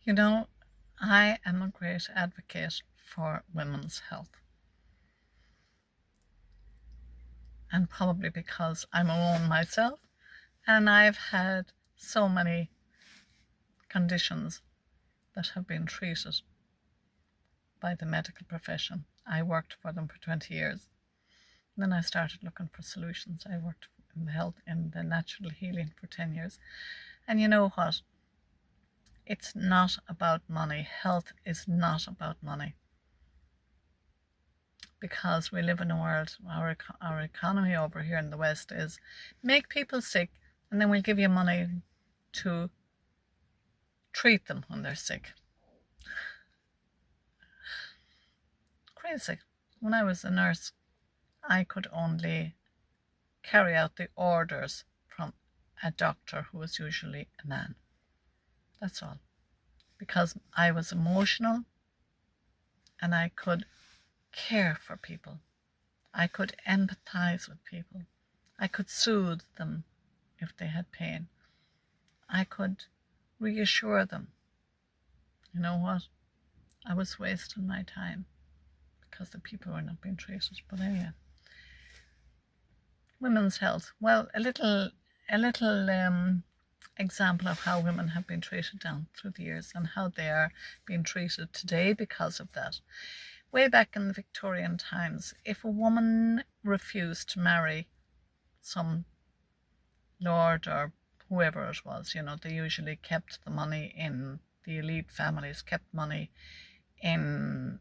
You know, I am a great advocate for women's health. And probably because I'm a woman myself and I've had so many conditions that have been treated by the medical profession. I worked for them for 20 years. Then I started looking for solutions. I worked in the health, in the natural healing for 10 years. And you know what? It's not about money. Health is not about money. Because we live in a world, our economy over here in the West is make people sick and then we'll give you money to treat them when they're sick. Crazy. When I was a nurse, I could only carry out the orders from a doctor who was usually a man. That's all. Because I was emotional and I could care for people. I could empathize with people. I could soothe them if they had pain. I could reassure them. You know what? I was wasting my time because the people were not being treated. But anyway, women's health. Well, a little example of how women have been treated down through the years and how they are being treated today because of that. Way back in the Victorian times, if a woman refused to marry some lord or whoever it was, they usually kept the money in, the elite families kept money in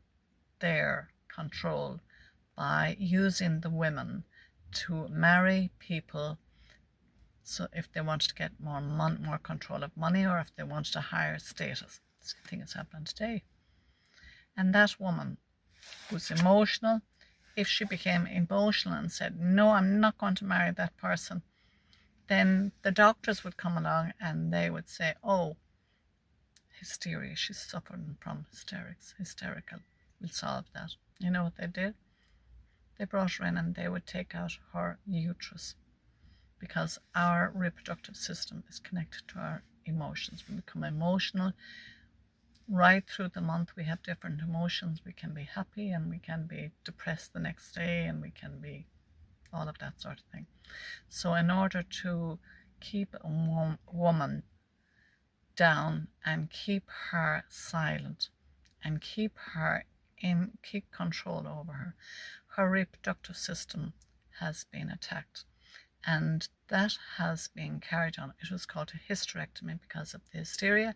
their control by using the women to marry people. So if they wanted to get more control of money, or if they wanted a higher status, same thing is happening today. And that woman who's emotional, if she became emotional and said, no, I'm not going to marry that person, then the doctors would come along and they would say, oh, hysteria, she's suffering from hysterical, we'll solve that. You know what they did? They brought her in and they would take out her uterus, because our reproductive system is connected to our emotions. We become emotional right through the month. We have different emotions. We can be happy and we can be depressed the next day, and we can be all of that sort of thing. So in order to keep a woman down and keep her silent and keep control over her, her reproductive system has been attacked. And that has been carried on. It was called a hysterectomy because of the hysteria.